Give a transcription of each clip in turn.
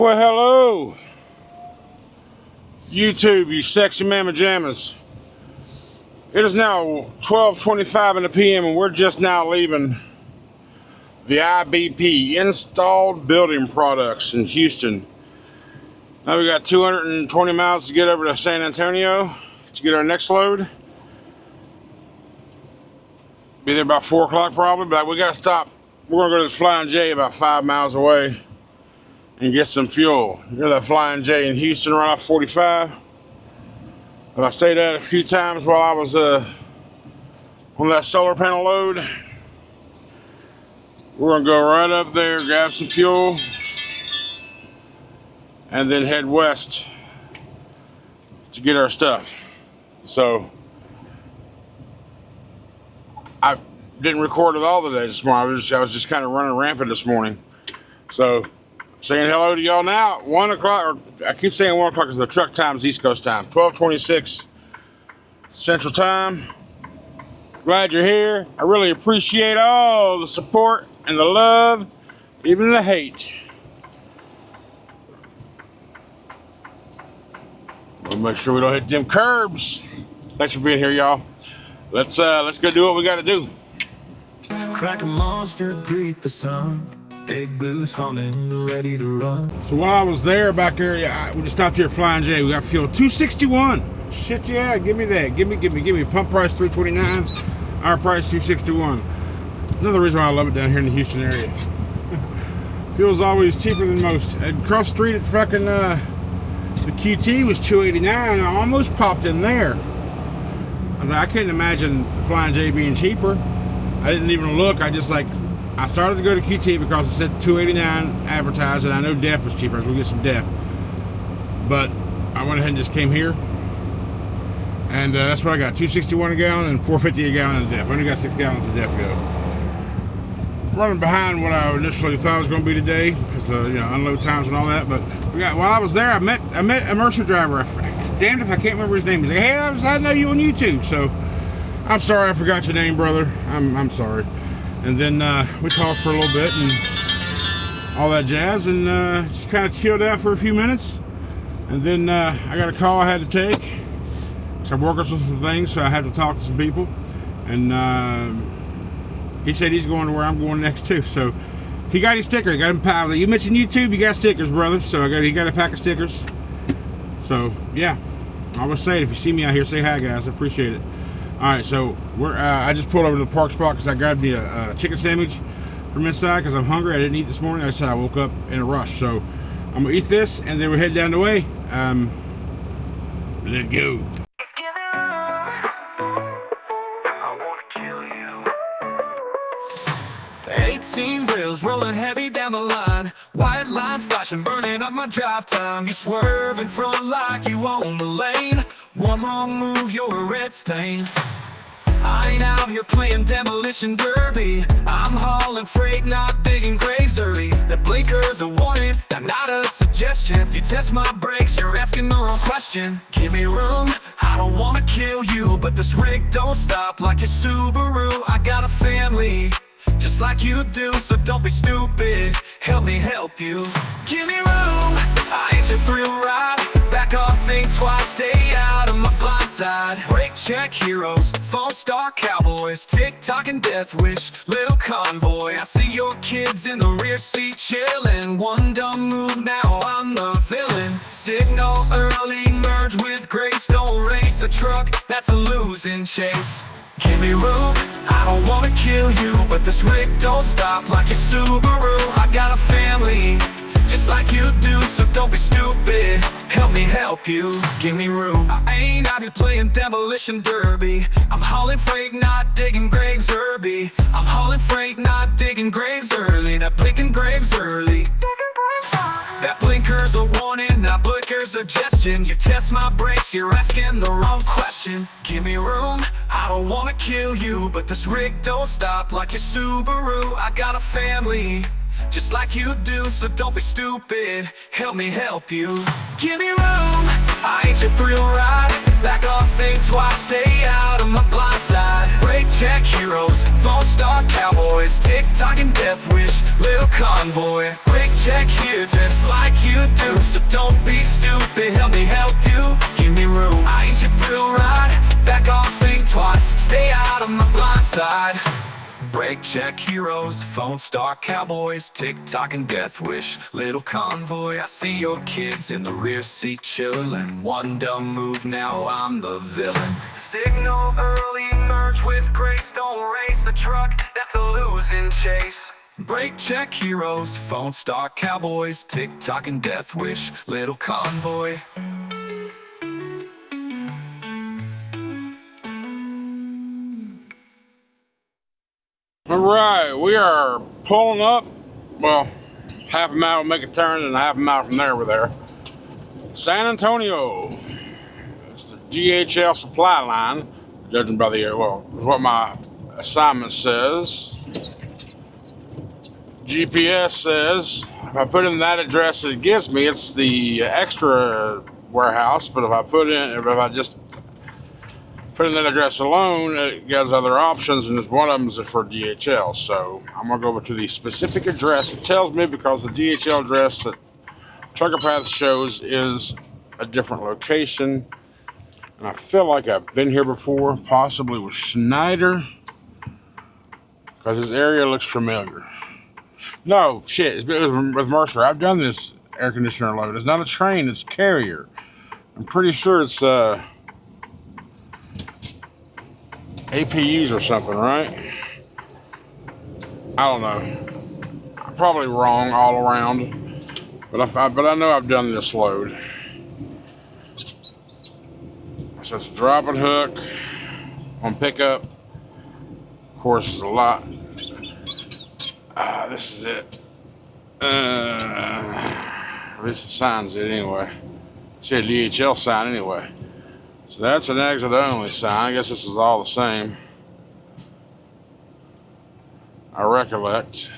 Well, hello, YouTube, you sexy mamma jammas. It is now 12:25 in the PM, and we're just now leaving the IBP, Installed Building Products in Houston. Now we got 220 miles to get over to San Antonio to get our next load. Be there about 4 o'clock probably, but we got to stop. We're going to go to this Flying J about 5 miles away and get some fuel. You know that Flying J in Houston right off 45? But I stayed at it a few times while I was on that solar panel load. We're gonna go right up there, grab some fuel, and then head west to get our stuff. So I didn't record it all today this morning. I was just kind of running rampant this morning. So saying hello to y'all now. 1 o'clock, or I keep saying 1 o'clock because the truck time is East Coast time. 12:26 Central Time. Glad you're here. I really appreciate all the support and the love, even the hate. We'll make sure we don't hit them curbs. Thanks for being here, y'all. Let's go do what we got to do. Crack a monster, greet the sun. Big blues humming, ready to run. So while I was there back there, we just stopped here at Flying J. We got fuel 261. Shit, yeah, give me that. Give me. Pump price 329. Our price 261. Another reason why I love it down here in the Houston area. Fuel's always cheaper than most. Across the street at fucking the QT was 289. I almost popped in there. I was like, I couldn't imagine Flying J being cheaper. I didn't even look. I started to go to QT because it said 289 advertised, and I know DEF was cheaper. I was gonna get some DEF, but I went ahead and just came here, and that's what I got: 261 a gallon and 450 a gallon of DEF. I only got 6 gallons of DEF go. Running behind what I initially thought it was going to be today because unload times and all that. But while I was there, I met a Mercer driver. Damned if I can't remember his name. He's like, "Hey, I know you on YouTube." So I'm sorry I forgot your name, brother. I'm sorry. And then we talked for a little bit and all that jazz, and just kind of chilled out for a few minutes. And then I got a call I had to take because I'm working on some things, so I had to talk to some people. And he said he's going to where I'm going next too. So he got his sticker. He got him piles. Like, you mentioned YouTube, you got stickers, brother. So he got a pack of stickers. So yeah, I was saying, if you see me out here, say hi, guys. I appreciate it. All right, so I just pulled over to the park spot because I grabbed me a chicken sandwich from inside because I'm hungry. I didn't eat this morning. I said I woke up in a rush. So I'm going to eat this, and then we'll head down the way. Let's go. 18 wheels rolling heavy down the line. White lines flashing, burning up my drive time. You swerve in front like you own the lane. One wrong move, you're a red stain. I ain't out here playing demolition derby. I'm hauling freight, not digging graves early. The blinker's a warning, not a suggestion. You test my brakes, you're asking the wrong question. Give me room, I don't wanna kill you, but this rig don't stop like your Subaru. I got a family, just like you do, so don't be stupid. Help me help you. Give me room, I ain't your thrill ride. Back off, think twice, stay out of my blind side. Brake check heroes, phone star cowboys, TikTok and death wish, little convoy. I see your kids in the rear seat chilling. One dumb move, now I'm the villain. Signal early, merge with grace. Don't race a truck, that's a losing chase. Give me room, I don't wanna kill you, but this rig don't stop like your Subaru. I got a family, just like you do, so don't be stupid. Help me help you. Give me room. I ain't out here playing demolition derby. I'm hauling freight, not digging graves early. I'm hauling freight, not digging graves early. Not blinking graves early. That blinker's a warning, not blinker's a suggestion. You test my brakes, you're asking the wrong question. Give me room, I don't wanna kill you, but this rig don't stop like your Subaru. I got a family, just like you do, so don't be stupid. Help me help you. Give me room, I ain't your thrill ride. Back off, think twice, stay out of my blind side. Brake check heroes, phone star cowboys, TikTok and death wish, little convoy. Break check here just like you do, so don't be stupid, help me help you, give me room. I ain't your thrill ride, back off, think twice, stay out of my blind side. Break check heroes, phone star cowboys, TikTok and death wish, little convoy. I see your kids in the rear seat chillin'. One dumb move, now I'm the villain. Signal early, merge with grace, don't race a truck, that's a losing chase. Break check heroes, phone star cowboys, TikTok and death wish, little convoy. All right, we are pulling up. Well, half a mile, make a turn, and a half a mile from there, we're there. San Antonio. It's the DHL supply line, judging by the, well, is what my assignment says. GPS says, if I put in that address that it gives me, it's the extra warehouse, but if I just put in that address alone, it gives other options, and one of them is for DHL. So I'm gonna go over to the specific address it tells me, because the DHL address that Trucker Path shows is a different location, and I feel like I've been here before, possibly with Schneider, because this area looks familiar. No, shit, it was with Mercer. I've done this air conditioner load. It's not a train, it's a carrier. I'm pretty sure it's APUs or something, right? I don't know. I'm probably wrong all around, but I know I've done this load. So it's a drop and hook on pickup. Of course, it's a lot. This is it. At least the sign's it anyway. It's a DHL sign anyway. So that's an exit only sign. I guess this is all the same. I recollect.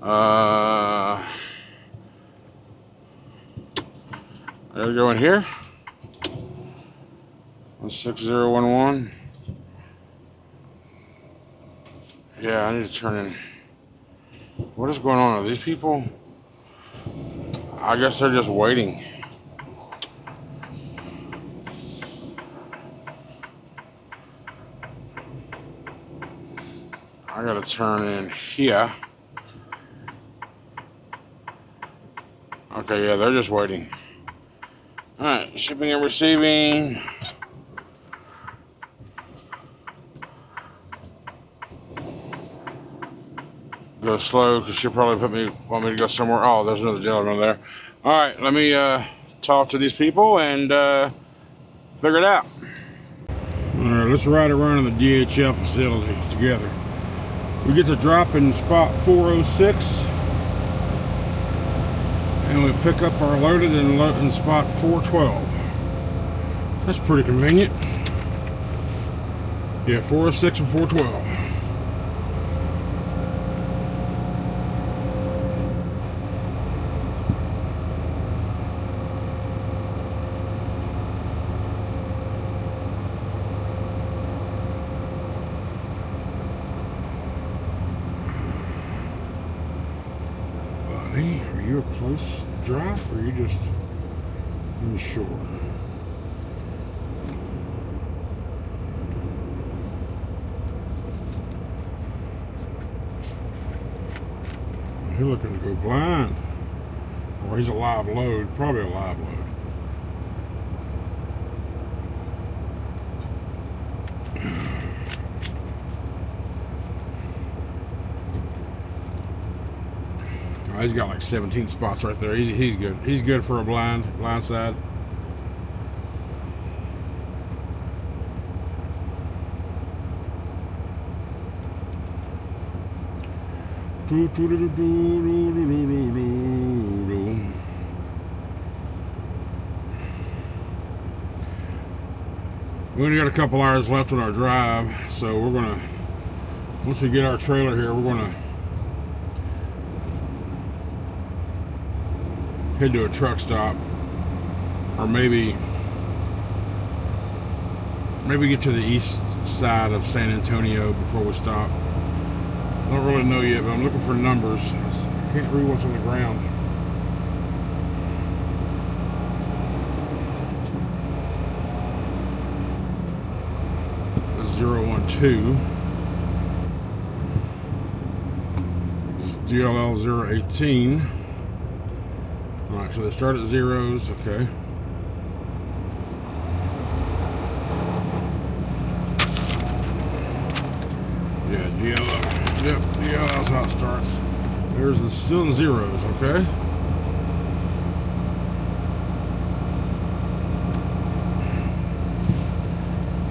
I gotta go in here. 16011. Yeah, I need to turn in. What is going on? Are these people? I guess they're just waiting. I gotta turn in here. Okay, yeah, they're just waiting. Alright, shipping and receiving. Go slow, because she'll probably want me to go somewhere. Oh, there's another gentleman there. Alright, let me talk to these people and figure it out. Alright, let's ride around in the DHL facility together. We get to drop in spot 406, and we pick up our loaded in spot 412. That's pretty convenient. Yeah, 406 and 412. Are you a close drop, or are you just in the shore? He's looking to go blind. Or he's a live load, probably a live load. He's got like 17 spots right there. He's good. He's good for a blind side. We only got a couple hours left on our drive, so we're gonna, once we get our trailer here, we're gonna head to a truck stop, or maybe get to the east side of San Antonio before we stop. I don't really know yet, but I'm looking for numbers. I can't read what's on the ground. That's 012. DLL 018. Alright, so they start at zeros, okay. Yeah, DLL. Yep, DLL's how it starts. There's the still in zeros, okay.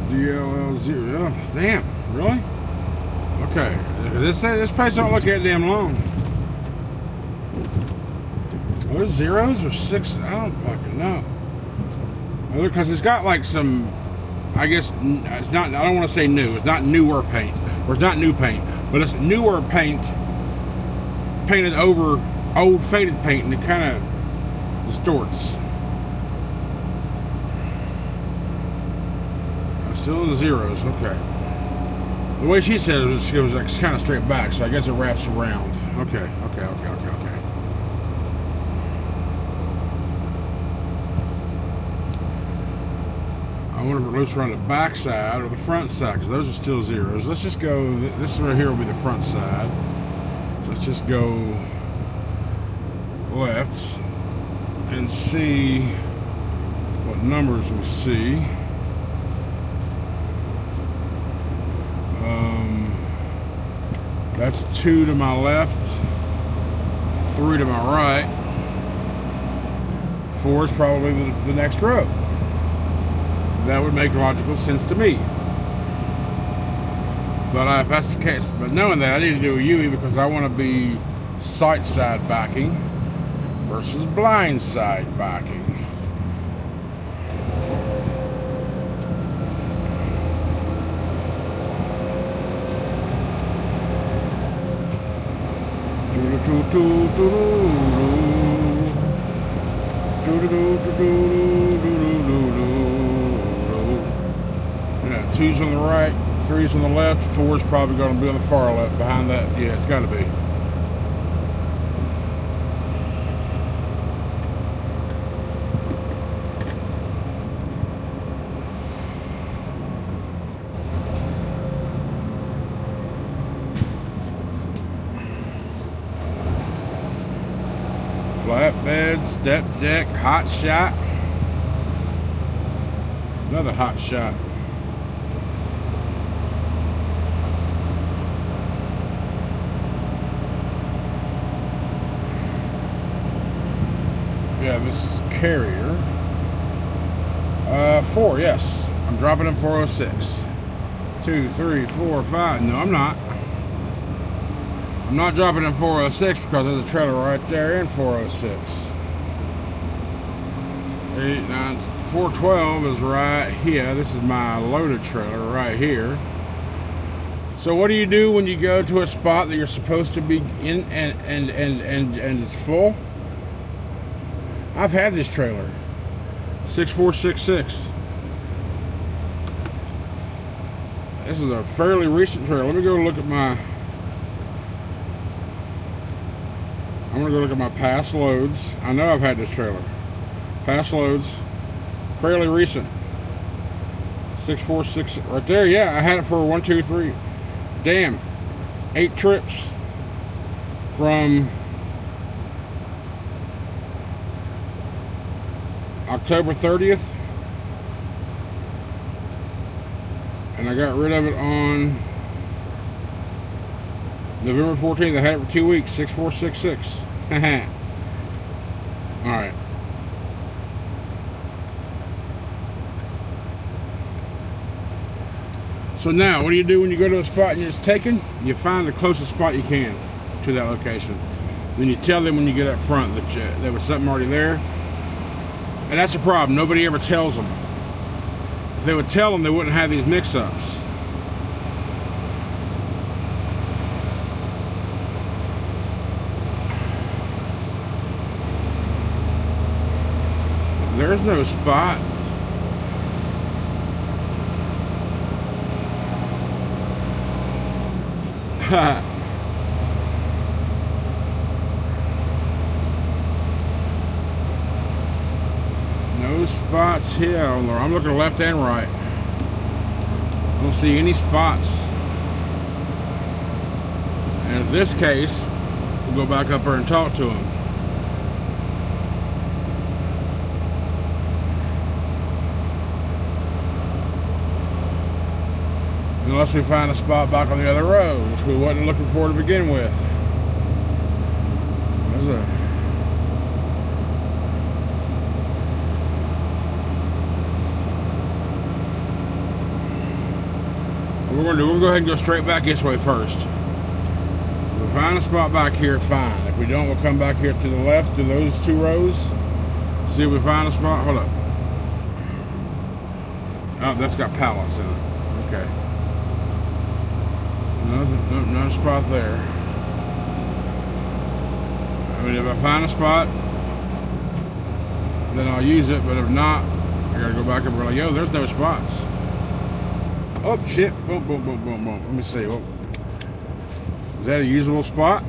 DLL 0. Oh, damn, really? Okay. This place don't look that damn long. Are those zeros or six? I don't fucking know. Because it's got like some, I guess, it's not, I don't want to say new. It's not newer paint. Or it's not new paint. But it's newer paint painted over old faded paint, and it kind of distorts. I'm still in the zeros, okay. The way she said it was like kind of straight back, so I guess it wraps around. Okay. I wonder if it loops around the back side or the front side, because those are still zeros. Let's just go, this right here will be the front side. Let's just go left and see what numbers we see. That's 2 to my left, 3 to my right, 4 is probably the next row. That would make logical sense to me. But if that's the case, but knowing that, I need to do a UE because I want to be sight side backing versus blind side backing. Yeah, 2's on the right, 3's on the left, 4's probably going to be on the far left behind that. Yeah, it's got to be. Flatbed, step deck, hot shot. Another hot shot. Yeah, this is carrier. 4, yes. I'm dropping in 406. 2, 3, 4, 5. No, I'm not. I'm not dropping in 406 because there's a trailer right there in 406. 8, 9, 412 is right here. This is my loaded trailer right here. So what do you do when you go to a spot that you're supposed to be in and it's full? I've had this trailer. 6466. This is a fairly recent trailer. Let me go look at my... I'm gonna go look at my past loads. I know I've had this trailer. Past loads, fairly recent. 646 right there. Yeah, I had it for 1, 2, 3. Damn, 8 trips from October 30th, and I got rid of it on November 14th. I had it for 2 weeks. 6466. All right. So now, what do you do when you go to a spot and you're just taken? You find the closest spot you can to that location. Then you tell them when you get up front that there was something already there. And that's the problem. Nobody ever tells them. If they would tell them, they wouldn't have these mix-ups. There's no spot. No spots here. I'm looking left and right. I don't see any spots. And in this case, we'll go back up there and talk to him. Unless we find a spot back on the other road, which we wasn't looking for to begin with. There's a... What we're gonna go ahead and go straight back this way first. If we find a spot back here, fine. If we don't, we'll come back here to the left to those two rows. See if we find a spot. Hold up. Oh, that's got pallets in it. Okay. No spot there. I mean, if I find a spot, then I'll use it. But if not, I gotta go back up and be like, yo, there's no spots. Oh shit! Boom, boom, boom, boom, boom. Let me see. Oh. Is that a usable spot?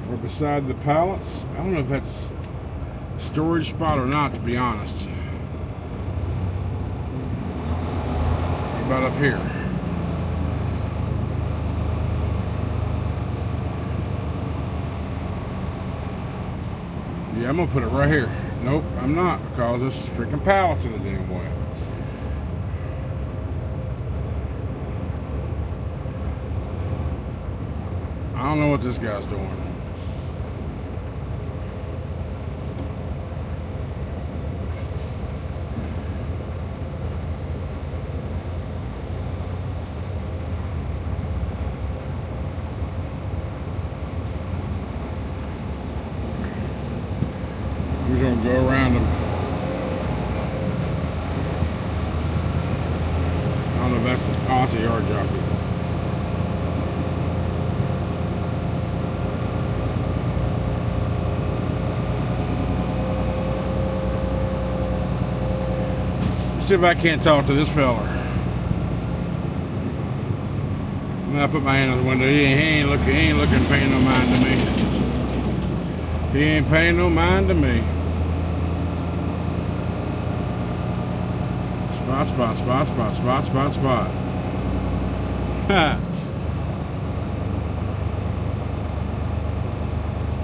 Or beside the pallets? I don't know if that's a storage spot or not, to be honest. What about up here? Yeah, I'm gonna put it right here. Nope, I'm not, because there's freaking pallets in the damn way. I don't know what this guy's doing. We're gonna go around them. I don't know if that's the Aussie yard jockey. Let's see if I can't talk to this fella. When I put my hand on the window, he ain't looking, paying no mind to me. He ain't paying no mind to me. Spot, spot, spot, spot, spot, spot, spot. Ha!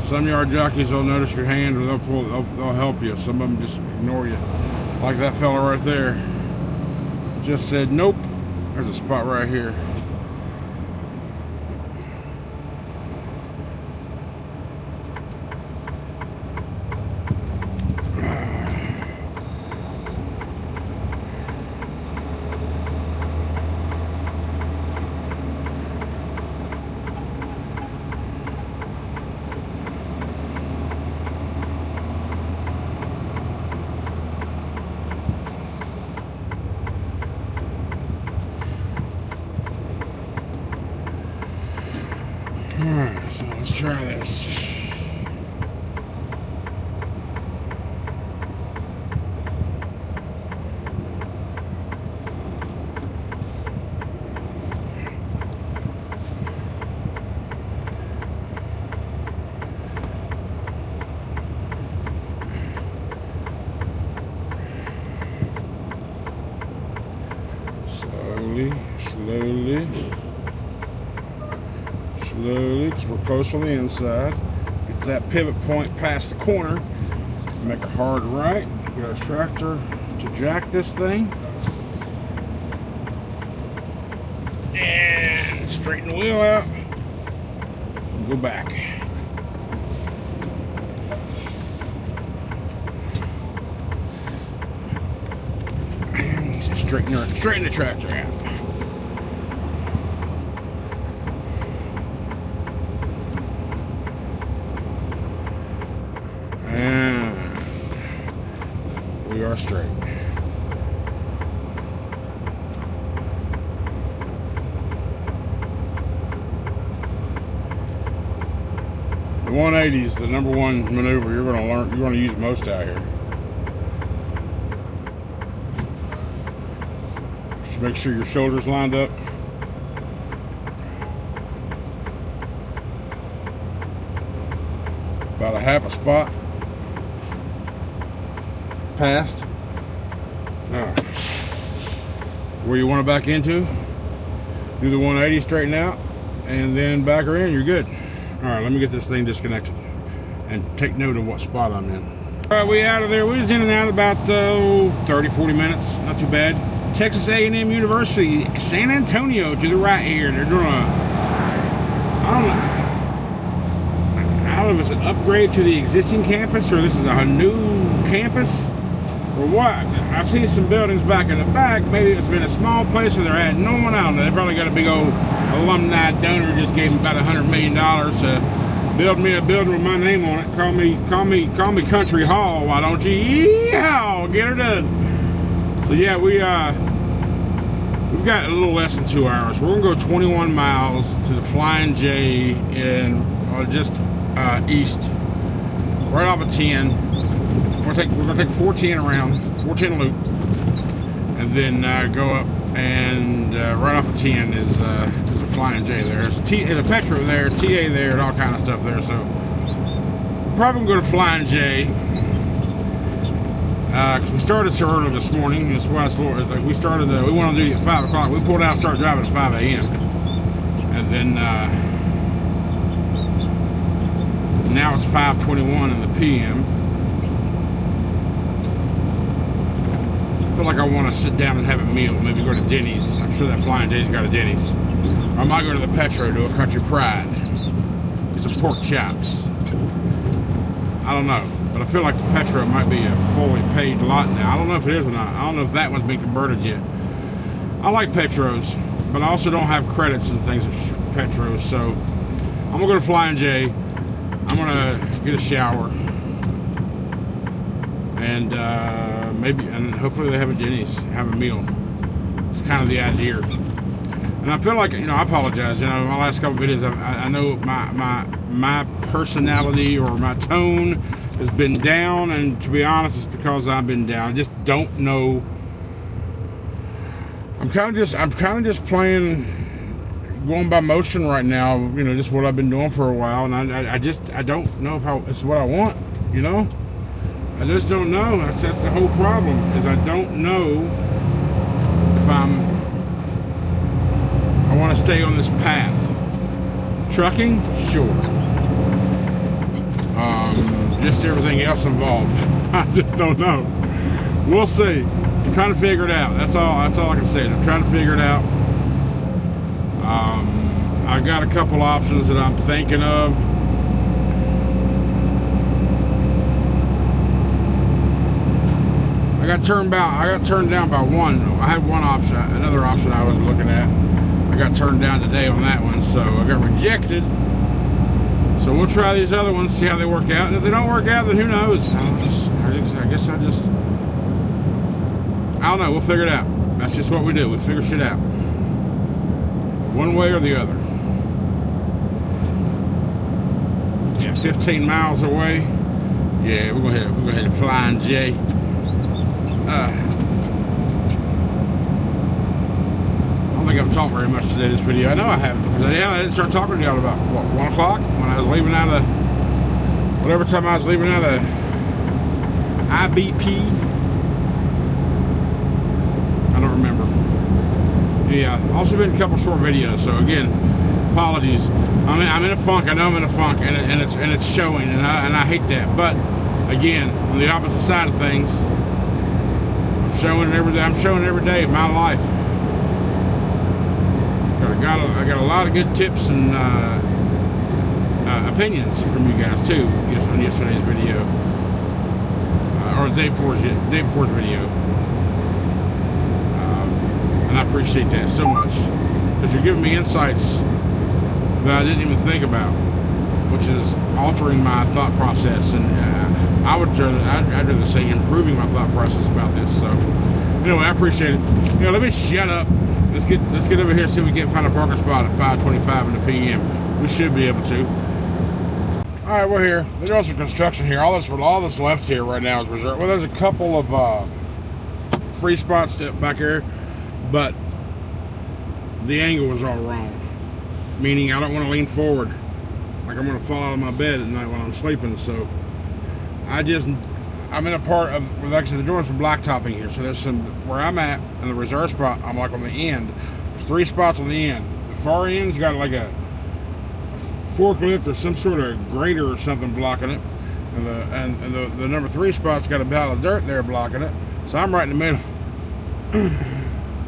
Some yard jockeys will notice your hand, or they'll help you. Some of them just ignore you. Like that fella right there. Just said, nope. There's a spot right here. Alright, so let's try this. Slowly, because we're close on the inside. Get that pivot point past the corner. Make a hard right. Get our tractor to jack this thing. And straighten the wheel out. And go back. And straighten the tractor out. We are straight. The 180 is the number one maneuver you're going to learn. You're going to use most out here. Just make sure your shoulders lined up. About a half a spot past where you want to back into. Do the 180, straighten out, and then back her in. You're good. All right, let me get this thing disconnected and take note of what spot I'm in. All right, we out of there. We was in and out about 30, 40 minutes. Not too bad. Texas A&M University, San Antonio to the right here. They're doing I don't know if it's an upgrade to the existing campus or this is a new campus or what. I see some buildings back in the back. Maybe it's been a small place or they're adding on. I don't know. They probably got a big old alumni donor just gave me about $100 million to build me a building with my name on it. Call me Country Hall. Why don't you? Yeah, get her done. So yeah, we've got a little less than 2 hours. We're gonna go 21 miles to the Flying J in just east, right off of 10. We're gonna take 410 around, 410 loop, and then go up and right off of 10 is a Flying J there. There's a Petro there, TA there, and all kind of stuff there. So probably gonna go to Flying J because we started so early this morning. That's why it's like we started. We went on duty at 5 o'clock. We pulled out and started driving at 5 a.m. and then now it's 5:21 in the p.m. I feel like I want to sit down and have a meal. Maybe go to Denny's. I'm sure that Flying J's got a Denny's. Or I might go to the Petro, do a Country Pride. Get some pork chops. I don't know. But I feel like the Petro might be a fully paid lot now. I don't know if it is or not. I don't know if that one's been converted yet. I like Petros, but I also don't have credits and things at Petros. So I'm going to go to Flying J. I'm going to get a shower. And and hopefully they have a Denny's, have a meal. It's kind of the idea. And I feel like, I apologize. My last couple videos, I know my personality or my tone has been down, and to be honest, it's because I've been down. I just don't know. I'm kind of just playing, going by motion right now. Just what I've been doing for a while, and I don't know if it's what I want. I just don't know. That's the whole problem, is I don't know if I want to stay on this path. Trucking, sure. Just everything else involved, I just don't know. We'll see. I'm trying to figure it out. That's all I can say is I'm trying to figure it out. I got a couple options that I'm thinking of. I got turned down by one. I had one option, another option I was looking at. I got turned down today on that one, so I got rejected. So we'll try these other ones, see how they work out. And if they don't work out, then who knows? I don't know. We'll figure it out. That's just what we do. We figure shit out, one way or the other. Yeah, 15 miles away. Yeah, we're gonna hit Flying J. I don't think I've talked very much today in this video. I know I haven't, because I didn't start talking to y'all about, 1 o'clock? When I was leaving out of, whatever time I was leaving out of IBP. I don't remember. Yeah, also been a couple short videos, so again, apologies. I'm in a funk. I know I'm in a funk, and it's showing, and I hate that. But again, on the opposite side of things, I'm showing every day of my life. I got a lot of good tips and opinions from you guys too, on yesterday's video, or the day before's video, and I appreciate that so much, because you're giving me insights that I didn't even think about, which is altering my thought process, and I'd rather say improving my thought process about this. So anyway, I appreciate it. Let me shut up. Let's get over here and see if we can find a parking spot at 5:25 in the p.m. We should be able to. All right, we're here. They're doing some construction here. All that's left here right now is reserved. Well, there's a couple of free spots back here, but the angle was all wrong. Meaning I don't want to lean forward like I'm going to fall out of my bed at night when I'm sleeping. So I'm in a part of, like I said, they're doing some blacktopping here. So there's some, where I'm at in the reserve spot, I'm like on the end. There's 3 spots on the end. The far end's got like a forklift or some sort of grader or something blocking it. And the number 3 spot's got a pile of dirt there blocking it. So I'm right in the middle.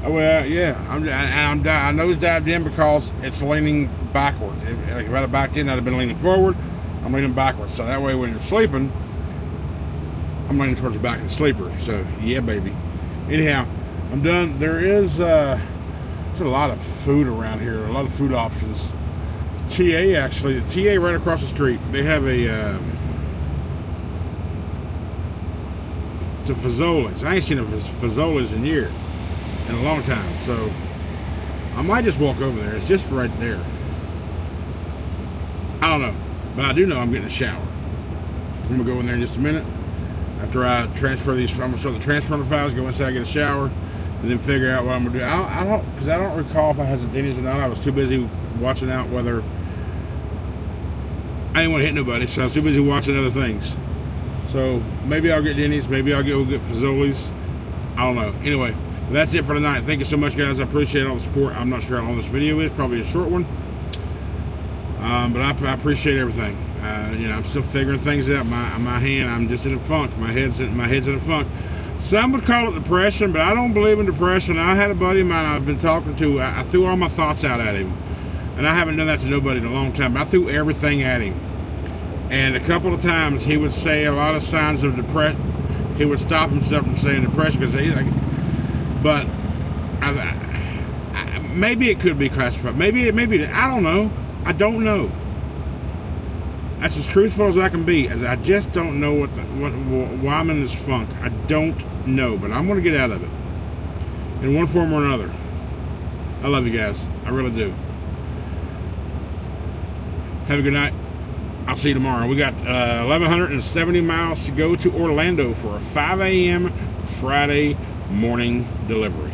Well, yeah, I nose dived in because it's leaning backwards. If I'd have backed in, I'd have been leaning forward. I'm leaning backwards. So that way when you're sleeping, I'm leaning towards the back of the sleeper. So, yeah, baby. Anyhow, I'm done. There's a lot of food around here, a lot of food options. The TA right across the street, they have it's a Fazoli's. I ain't seen a Fazoli's in a long time, so I might just walk over there. It's just right there. I don't know, but I do know I'm getting a shower. I'm gonna go in there in just a minute. After I transfer these, I'm gonna start the transfer files, go inside, get a shower, and then figure out what I'm gonna do. Because I don't recall if I had some Denny's or not. I was too busy watching out whether I didn't want to hit nobody, so I was too busy watching other things. So maybe I'll get Denny's, maybe I'll go get Fazoli's. I don't know. Anyway, that's it for tonight. Thank you so much, guys. I appreciate all the support. I'm not sure how long this video is. Probably a short one. But I appreciate everything. I'm still figuring things out. My hand, I'm just in a funk. My head's in a funk. Some would call it depression, but I don't believe in depression. I had a buddy of mine I've been talking to. I threw all my thoughts out at him. And I haven't done that to nobody in a long time. But I threw everything at him. And a couple of times he would say a lot of signs of depression. He would stop himself from saying depression because he's like, but maybe it could be classified. Maybe I don't know. I don't know. That's as truthful as I can be. As I just don't know why I'm in this funk. I don't know, but I'm going to get out of it in one form or another. I love you guys. I really do. Have a good night. I'll see you tomorrow. We got 1,170 miles to go to Orlando for a 5 a.m. Friday morning delivery.